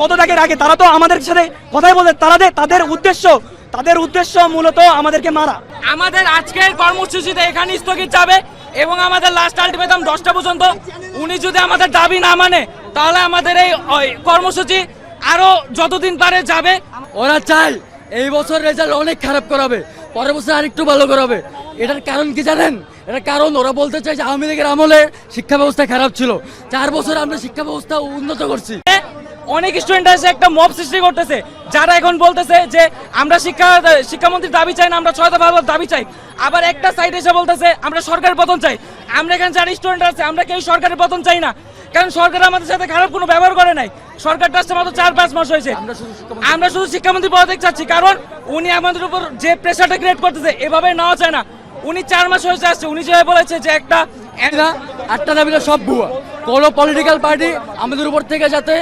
পদত্যাগের আগে তারা তো আমাদের সাথে কথাই বলে, তাদের উদ্দেশ্য মূলত আমাদেরকে মারা। আমাদের আজকের কর্মসূচিতে এখানে স্থগিত যাবে এবং আমাদের লাস্ট আলটিমেটাম 10টা পর্যন্ত। উনি যদি আমাদের দাবি না মানে তাহলে আমাদের এই কর্মসূচি আরো যতদিন পারে যাবে। ওরা চায় এই বছর রেজাল্ট অনেক খারাপ করাবে, পরের বছর আরেকটু ভালো করাবে। এটার কারণ কি জানেন? এটার কারণ ওরা বলতে চায় যে আওয়ামী লীগের আমলে শিক্ষা ব্যবস্থা খারাপ ছিল, 4 বছর আমরা শিক্ষা ব্যবস্থা উন্নত করছি। অনেক স্টুডেন্ট এসে একটা মব সৃষ্টি করতেছে, যারা এখন বলতেছে যে আমরা শিক্ষামন্ত্রীর দাবি চাই না, আমরা 6 দফা দাবি চাই। আবার একটা সাইড এসে বলতেছে আমরা সরকারের পতন চাই। আমরা এখানে যারা স্টুডেন্ট আছে আমরা কেউ সরকারের পতন চাই না, কারণ সরকার আমাদের সাথে খারাপ কোনো ব্যবহার করে নাই। সরকারটা আসছে মাত্র 4-5 মাস হয়েছে। আমরা শুধু শিক্ষামন্ত্রী পদত্যাগ চাচ্ছি, কারণ উনি আমাদের উপর যে প্রেশারটা ক্রিয়েট করতেছে এভাবে নেওয়া চায় না। উনি 4 মাস হয়েছে আসছে, উনি যেভাবে বলেছে যে একটা 8টা দাবিটা সব ভুয়া। কোনো পলিটিক্যাল পার্টি আমাদের উপর থেকে যাতে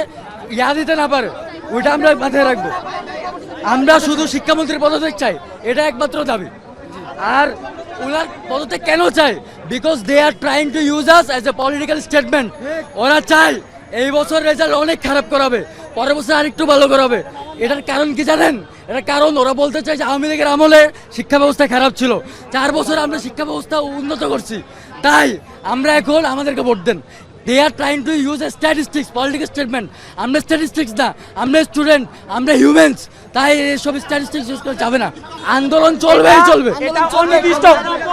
দিতে না পারে ওইটা আমরা মাথায় রাখবো। আমরা শুধু শিক্ষামন্ত্রীর পদত্যাগ চাই, এটা একমাত্র দাবি। আর ওনার পদত্যাগ কেন চাই? Because they are trying to use us as a political statement. ওরা চায় এই বছর রেজাল্ট অনেক খারাপ করাবে, পরের বছর আরেকটু ভালো করাবে। এটার কারণ কি জানেন? এটার কারণ ওরা বলতে চায় যে আওয়ামী লীগের আমলে শিক্ষা ব্যবস্থা খারাপ ছিল, 4 বছর আমরা শিক্ষা ব্যবস্থা উন্নত করছি, তাই আমরা এখন আমাদেরকে ভোট দেন। They are trying to use a statistics, political statement. আমরা স্ট্যাটিস্টিক্স না, আমরা স্টুডেন্ট, আমরা হিউম্যানস, তাই এসব স্ট্যাটিস্টিক্স ইউজ করা যাবে না। আন্দোলন চলবেই চলবে। এটা অনির্দিষ্ট।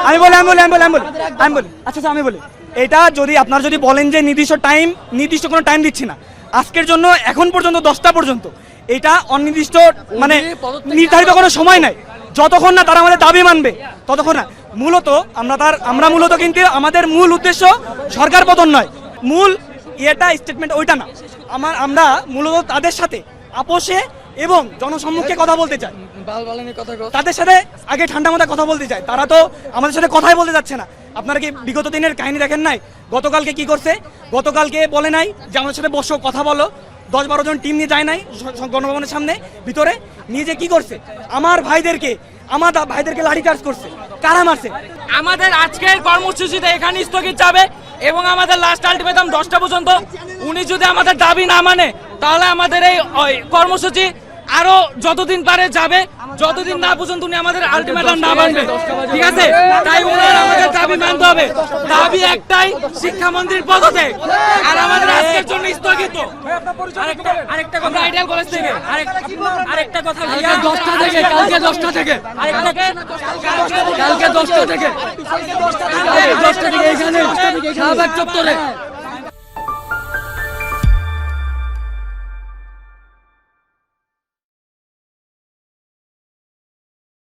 আমি বলি আচ্ছা আমি বলি, এটা যদি আপনারা যদি বলেন যে নির্দিষ্ট কোনো টাইম দিচ্ছি না, আজকের জন্য এখন পর্যন্ত 10টা পর্যন্ত, এটা অনির্দিষ্ট, মানে নির্ধারিত কোনো সময় নাই। যতক্ষণ না তারা আমাদের দাবি মানবে ততক্ষণ না। আমরা মূলত কিন্তু আমাদের মূল উদ্দেশ্য সরকার পতন নয়, মূল স্টেটমেন্ট ওইটা না। আমরা মূলত তাদের সাথে আপোষে এবং জনসম্মুখে কথা বলতে চাই, তাদের সাথে আগে ঠান্ডা মাথায় কথা বলতে চাই। তারা তো আমাদের সাথে কথাই বলতে যাচ্ছে না। আপনারা কি বিগত দিনের কাহিনী দেখেন নাই? গতকালকে কি করছে? গতকালকে বলে নাই যে আমাদের সাথে বসো কথা বলো, 10-12 জন টিম নিয়ে যায় নাই গণভবনের সামনে ভিতরে নিয়ে, যে কি করছে আমার ভাইদেরকে লাঠিচার্জ করছে। কারা মারছে? আমাদের আজকের কর্মসূচিতে এখানে স্থগিত যাবে এবং আমাদের লাস্ট আলটিমেটাম 10টা পর্যন্ত। উনি যদি আমাদের দাবি না মানে তাহলে আমাদের এই কর্মসূচি আরো যতদিন পারে যাবে, যতদিন না পর্যন্ত উনি আমাদের আলটিমেটাম না মানবে। ঠিক আছে? তাই ওনার আমাদের দাবি মানতে হবে। দাবি একটাই, শিক্ষামন্ত্রীর পদত্যাগ। আর আমাদের আজকের জন্য স্থগিত। আরেকটা কথা আইডিয়াল কলেজ থেকে আরেকটা কথা, কালকে 10টা থেকে কালকে 10টা থেকে এখানে শাহবাগ চত্বরে